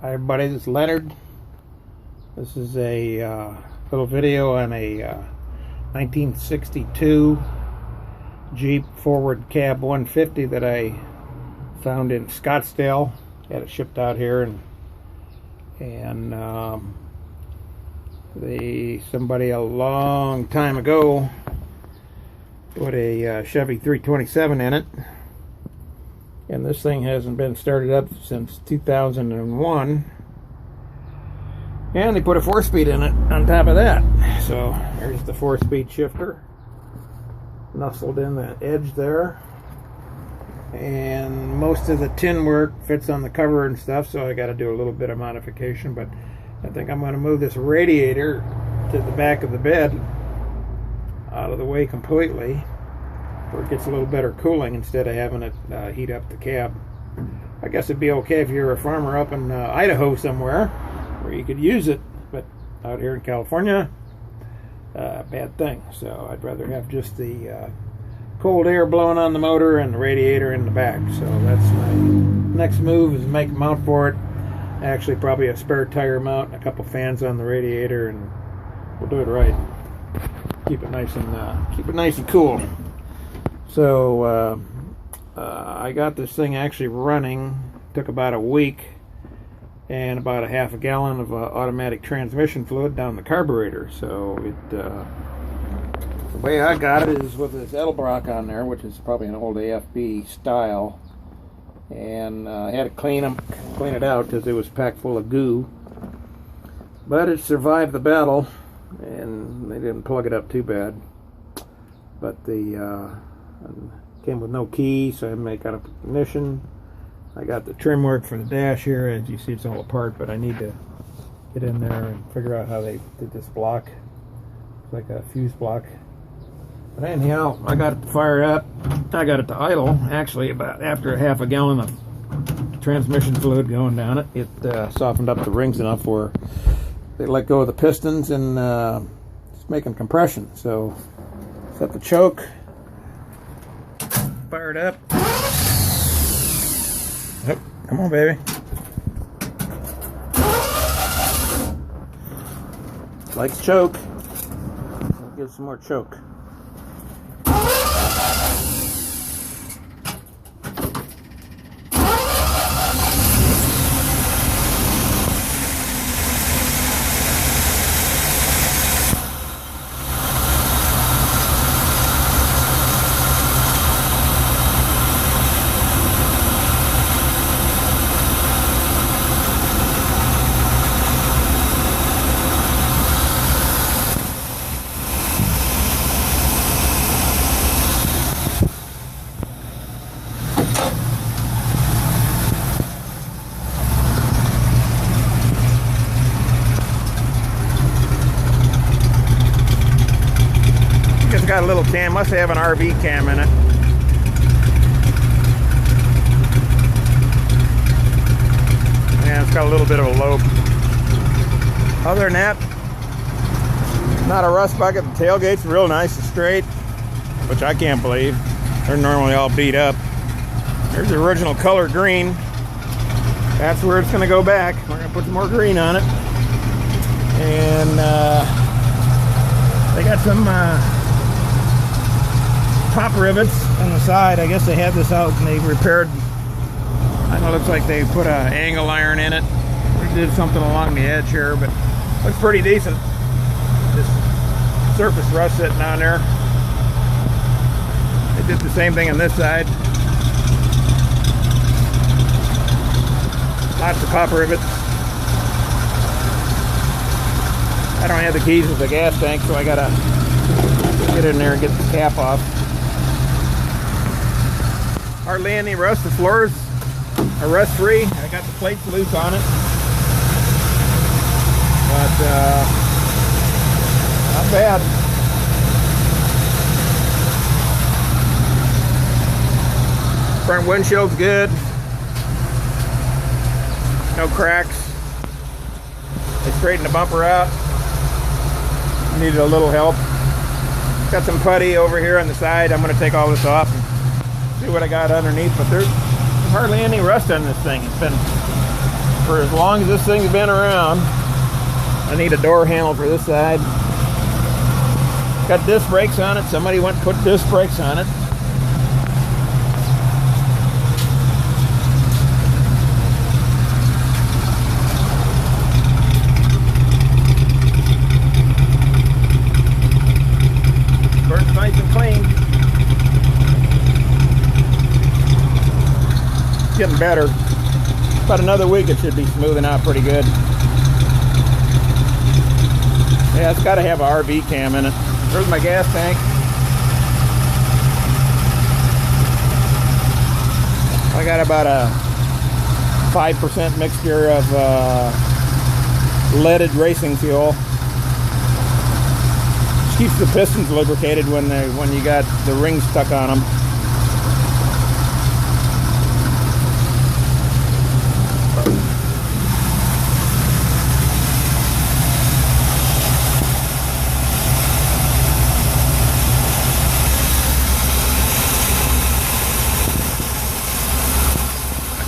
Hi everybody, this is Leonard. This is a little video on a 1962 Jeep forward cab 150 that I found in Scottsdale. Had it shipped out here, and somebody a long time ago put a Chevy 327 in it. And this thing hasn't been started up since 2001. And they put a 4-speed in it on top of that. So there's the 4-speed shifter nestled in that edge there. And most of the tin work fits on the cover and stuff, so I got to do a little bit of modification. But I think I'm going to move this radiator to the back of the bed out of the way completely, where it gets a little better cooling instead of having it heat up the cab. I guess it'd be okay if you're a farmer up in Idaho somewhere where you could use it, but out here in California, bad thing. So I'd rather have just the cold air blowing on the motor and the radiator in the back. So that's my next move, is make a mount for it. Actually, probably a spare tire mount and a couple fans on the radiator, and we'll do it right. Keep it nice and cool. So I got this thing actually running. Took about a week and about a half a gallon of automatic transmission fluid down the carburetor. So the way I got it is with this Edelbrock on there, which is probably an old AFB style, and I had to clean it out because it was packed full of goo. But it survived the battle, and they didn't plug it up too bad. But the came with no key, so I had to make out a ignition. I got the trim work for the dash here. As you see, it's all apart, but I need to get in there and figure out how they did this block. It's like a fuse block. But anyhow, I got it fired up. I got it to idle, actually, about after a half a gallon of transmission fluid going down it. It softened up the rings enough where they let go of the pistons, and it's making compression. So set the choke. Fired up. Oh, come on, baby. Likes choke. I'll give some more choke. It's got a little cam, must have an RV cam in it. Yeah, it's got a little bit of a lobe. Other than that, not a rust bucket. The tailgate's real nice and straight, which I can't believe. They're normally all beat up. There's the original color green. That's where it's going to go back. We're going to put some more green on it. And they got some top rivets on the side. I guess they had this out and they repaired. I know it looks like they put an angle iron in it. They did something along the edge here, but looks pretty decent. This surface rust sitting on there. They did the same thing on this side. Lots of pop rivets. I don't have the keys with the gas tank, so I gotta get in there and get the cap off. Hardly any rust. The floors are rust free. I got the plates loose on it, but not bad. Front windshield's good. No cracks. They straightened the bumper out. Needed a little help. Got some putty over here on the side. I'm going to take all this off and see what I got underneath, but there's hardly any rust on this thing. It's been for as long as this thing's been around. I need a door handle for this side. Got disc brakes on it. Somebody went and put disc brakes on it. Burns nice and clean. It's getting better. About another week it should be smoothing out pretty good. Yeah, it's got to have a RV cam in it. There's my gas tank. I got about a 5% mixture of leaded racing fuel. Just keeps the pistons lubricated when you got the rings stuck on them.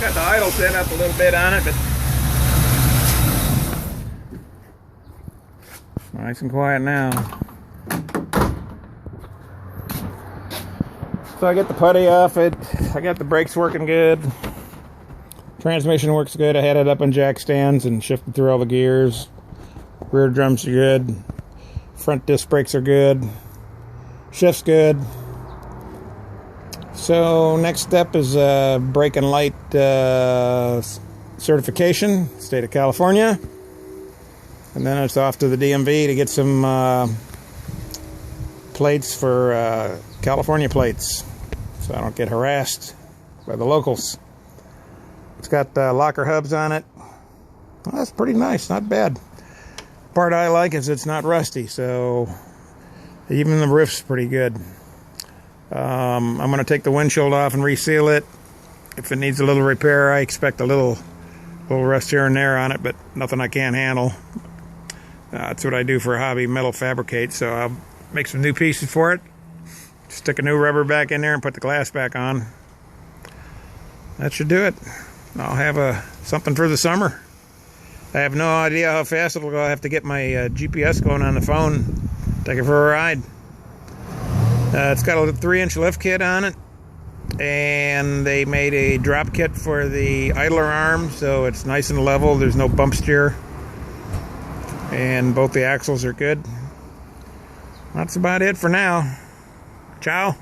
Got the idle set up a little bit on it, but nice and quiet now. So I get the putty off it. I got the brakes working good. Transmission works good. I had it up on jack stands and shifted through all the gears. Rear drums are good. Front disc brakes are good. Shift's good. So next step is brake and light certification, state of California, and then it's off to the DMV to get some plates for California plates, so I don't get harassed by the locals. It's got locker hubs on it. Well, that's pretty nice, not bad. Part I like is it's not rusty, so even the roof's pretty good. I'm going to take the windshield off and reseal it. If it needs a little repair, I expect a little rust here and there on it, but nothing I can't handle. That's what I do for a hobby, metal fabricate, so I'll make some new pieces for it. Stick a new rubber back in there and put the glass back on. That should do it. I'll have something for the summer. I have no idea how fast it'll go. I have to get my GPS going on the phone, take it for a ride. It's got a 3-inch lift kit on it, and they made a drop kit for the idler arm, so it's nice and level. There's no bump steer, and both the axles are good. That's about it for now. Ciao.